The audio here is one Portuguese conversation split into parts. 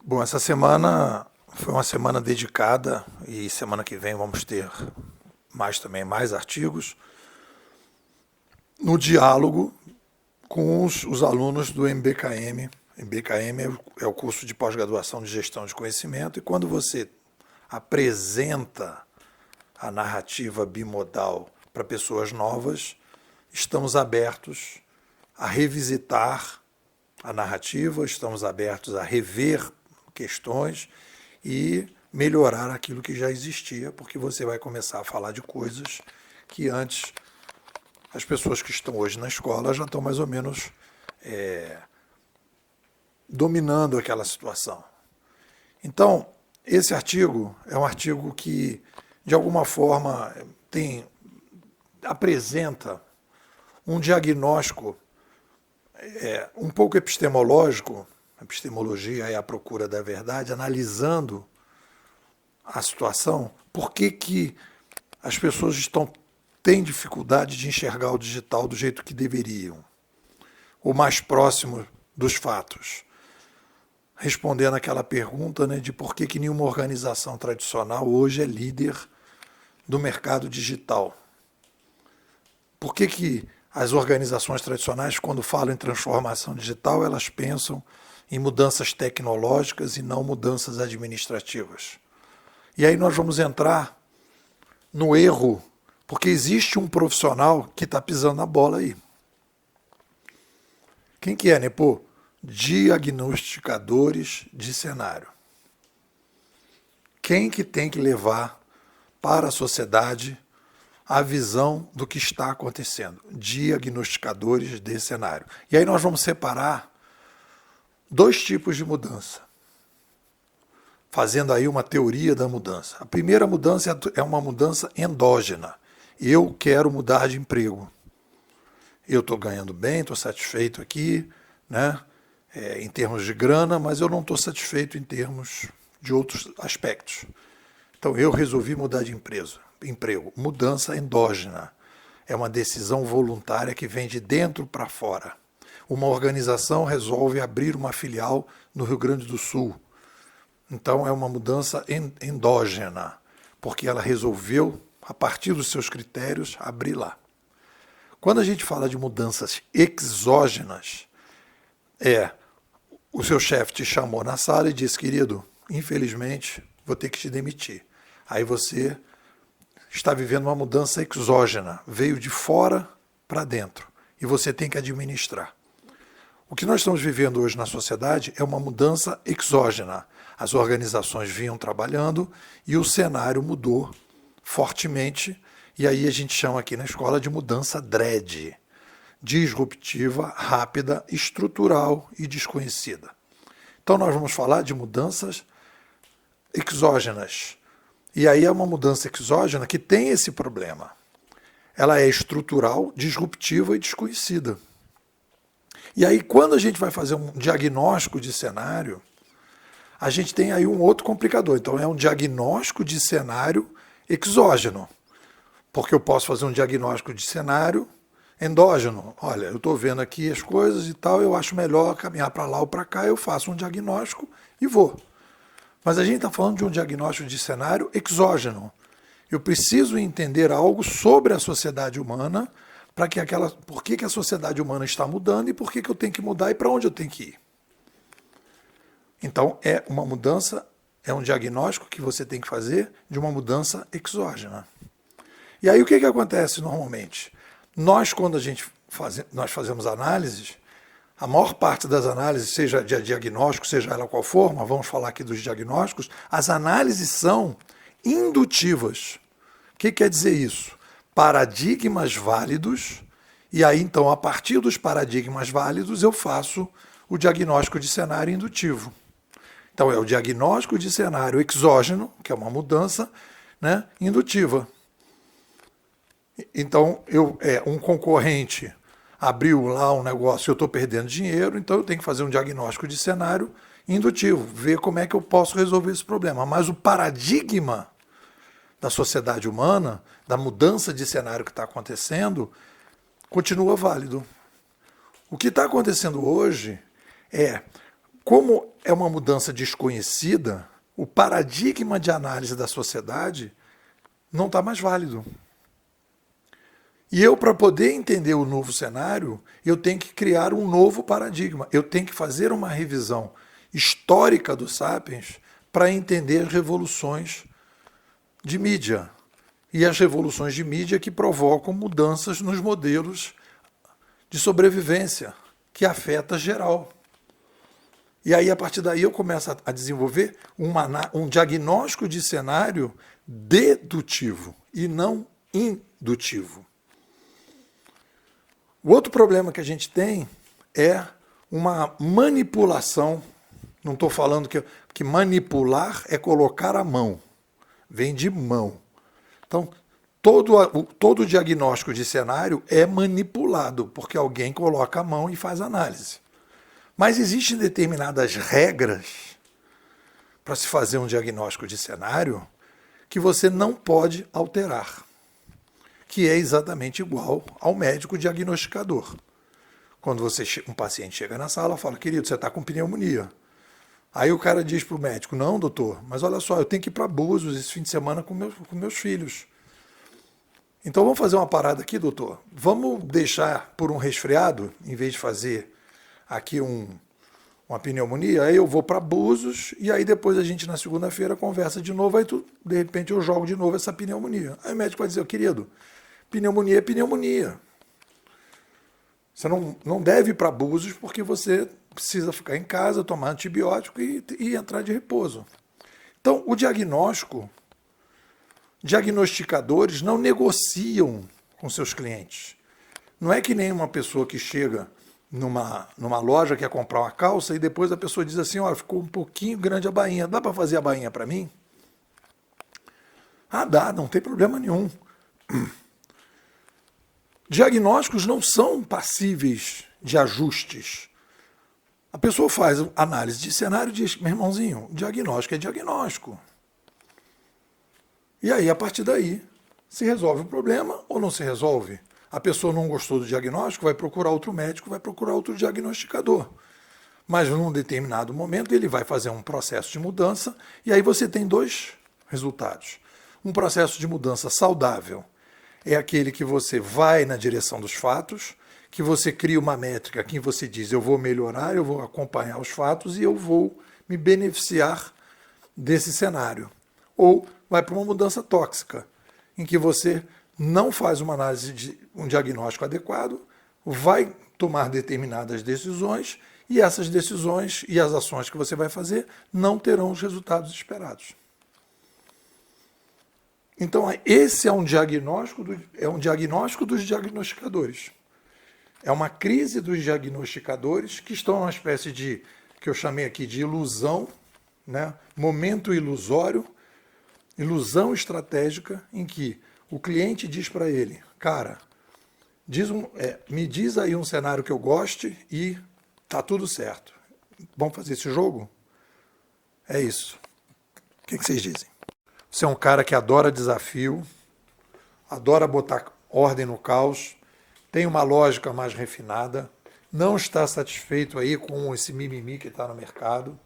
Bom, essa semana foi uma semana dedicada e semana que vem vamos ter mais artigos no diálogo com os alunos do MBKM. MBKM é o curso de pós-graduação de gestão de conhecimento, e quando você apresenta a narrativa bimodal para pessoas novas, estamos abertos a revisitar a narrativa, estamos abertos a rever questões e melhorar aquilo que já existia, porque você vai começar a falar de coisas que antes as pessoas que estão hoje na escola já estão mais ou menos dominando aquela situação. Então, esse artigo é um artigo que, de alguma forma, apresenta um diagnóstico um pouco epistemológico. A epistemologia é a procura da verdade, analisando a situação. Por que as pessoas têm dificuldade de enxergar o digital do jeito que deveriam, ou mais próximo dos fatos? Respondendo aquela pergunta, né, de por que nenhuma organização tradicional hoje é líder do mercado digital. Por que as organizações tradicionais, quando falam em transformação digital, elas pensam em mudanças tecnológicas e não mudanças administrativas? E aí nós vamos entrar no erro, porque existe um profissional que está pisando na bola aí. Quem que é, Nepô? Diagnosticadores de cenário. Quem que tem que levar para a sociedade a visão do que está acontecendo? Diagnosticadores de cenário. E aí nós vamos separar dois tipos de mudança, fazendo aí uma teoria da mudança. A primeira mudança é uma mudança endógena. Eu quero mudar de emprego. Eu estou ganhando bem, estou satisfeito aqui, né, em termos de grana, mas eu não estou satisfeito em termos de outros aspectos. Então eu resolvi mudar de emprego. Mudança endógena. É uma decisão voluntária que vem de dentro para fora. Uma organização resolve abrir uma filial no Rio Grande do Sul. Então é uma mudança endógena, porque ela resolveu, a partir dos seus critérios, abrir lá. Quando a gente fala de mudanças exógenas, o seu chefe te chamou na sala e disse: querido, infelizmente vou ter que te demitir. Aí você está vivendo uma mudança exógena, veio de fora para dentro, e você tem que administrar. O que nós estamos vivendo hoje na sociedade é uma mudança exógena. As organizações vinham trabalhando e o cenário mudou fortemente, e aí a gente chama aqui na escola de mudança DRED, disruptiva, rápida, estrutural e desconhecida. Então nós vamos falar de mudanças exógenas. E aí é uma mudança exógena que tem esse problema. Ela é estrutural, disruptiva e desconhecida. E aí, quando a gente vai fazer um diagnóstico de cenário, a gente tem aí um outro complicador. Então, é um diagnóstico de cenário exógeno, porque eu posso fazer um diagnóstico de cenário endógeno. Olha, eu estou vendo aqui as coisas e tal, eu acho melhor caminhar para lá ou para cá, eu faço um diagnóstico e vou. Mas a gente está falando de um diagnóstico de cenário exógeno. Eu preciso entender algo sobre a sociedade humana, por que a sociedade humana está mudando e por que eu tenho que mudar e para onde eu tenho que ir. Então, é uma mudança, é um diagnóstico que você tem que fazer de uma mudança exógena. E aí o que acontece normalmente? Quando nós fazemos análises, a maior parte das análises, seja de diagnóstico, seja ela qual for, mas vamos falar aqui dos diagnósticos, as análises são indutivas. O que quer dizer isso? Paradigmas válidos, e aí então, a partir dos paradigmas válidos, eu faço o diagnóstico de cenário indutivo. Então é o diagnóstico de cenário exógeno, que é uma mudança, né, indutiva. Então, um concorrente abriu lá um negócio, eu estou perdendo dinheiro, então eu tenho que fazer um diagnóstico de cenário indutivo, ver como é que eu posso resolver esse problema. Mas o paradigma da sociedade humana, da mudança de cenário que está acontecendo, continua válido. O que está acontecendo hoje é, como é uma mudança desconhecida, o paradigma de análise da sociedade não está mais válido. E eu, para poder entender o novo cenário, eu tenho que criar um novo paradigma. Eu tenho que fazer uma revisão histórica do Sapiens para entender as revoluções de mídia. E as revoluções de mídia que provocam mudanças nos modelos de sobrevivência, que afeta geral. E aí, a partir daí, eu começo a desenvolver um diagnóstico de cenário dedutivo e não indutivo. O outro problema que a gente tem é uma manipulação. Não estou falando que manipular é colocar a mão. Vem de mão. Então, todo diagnóstico de cenário é manipulado, porque alguém coloca a mão e faz análise. Mas existem determinadas regras para se fazer um diagnóstico de cenário que você não pode alterar, que é exatamente igual ao médico diagnosticador. Quando um paciente chega na sala, fala, querido, você está com pneumonia. Aí o cara diz para o médico, não, doutor, mas olha só, eu tenho que ir para Búzios esse fim de semana com meus filhos. Então vamos fazer uma parada aqui, doutor? Vamos deixar por um resfriado, em vez de fazer aqui uma pneumonia, aí eu vou para Búzios e aí depois a gente na segunda-feira conversa de novo, aí de repente eu jogo de novo essa pneumonia. Aí o médico vai dizer, querido, pneumonia é pneumonia. Você não deve ir para Búzios porque você precisa ficar em casa, tomar antibiótico e entrar de repouso. Então, o diagnosticadores não negociam com seus clientes. Não é que nem uma pessoa que chega numa loja, quer comprar uma calça e depois a pessoa diz assim, ó, ficou um pouquinho grande a bainha, dá para fazer a bainha para mim? Ah, dá, não tem problema nenhum. Diagnósticos não são passíveis de ajustes. A pessoa faz análise de cenário e diz, meu irmãozinho, diagnóstico é diagnóstico. E aí, a partir daí, se resolve o problema ou não se resolve. A pessoa não gostou do diagnóstico, vai procurar outro médico, vai procurar outro diagnosticador. Mas num determinado momento ele vai fazer um processo de mudança e aí você tem dois resultados. Um processo de mudança saudável é aquele que você vai na direção dos fatos, que você cria uma métrica que você diz, eu vou melhorar, eu vou acompanhar os fatos e eu vou me beneficiar desse cenário. Ou vai para uma mudança tóxica, em que você não faz uma análise um diagnóstico adequado, vai tomar determinadas decisões e essas decisões e as ações que você vai fazer não terão os resultados esperados. Então, esse é um diagnóstico dos diagnosticadores. É uma crise dos diagnosticadores que estão numa espécie de, que eu chamei aqui de ilusão, né? Momento ilusório, ilusão estratégica, em que o cliente diz para ele, cara, me diz aí um cenário que eu goste e tá tudo certo. Vamos fazer esse jogo? É isso. O que vocês dizem? Você é um cara que adora desafio, adora botar ordem no caos, tem uma lógica mais refinada, não está satisfeito aí com esse mimimi que está no mercado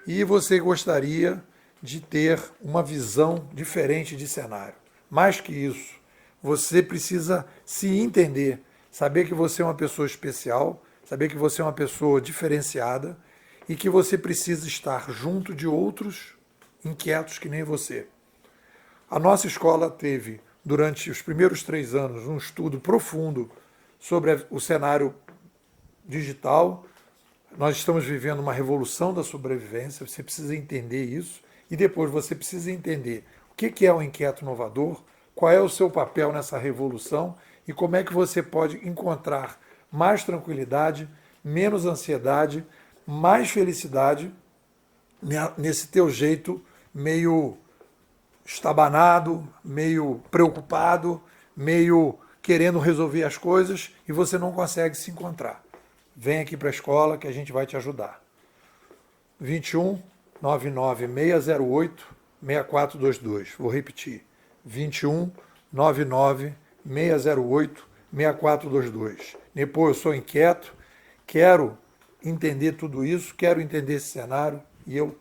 e você gostaria de ter uma visão diferente de cenário. Mais que isso, você precisa se entender, saber que você é uma pessoa especial, saber que você é uma pessoa diferenciada e que você precisa estar junto de outros inquietos que nem você. A nossa escola teve, durante os primeiros 3 anos, um estudo profundo sobre o cenário digital. Nós estamos vivendo uma revolução da sobrevivência, você precisa entender isso. E depois você precisa entender o que é um inquieto inovador, qual é o seu papel nessa revolução e como é que você pode encontrar mais tranquilidade, menos ansiedade, mais felicidade nesse teu jeito meio estabanado, meio preocupado, meio querendo resolver as coisas e você não consegue se encontrar. Vem aqui para a escola que a gente vai te ajudar. 21 99 608 6422. Vou repetir. 21 99 608 6422. Depois eu sou inquieto, quero entender tudo isso, quero entender esse cenário e eu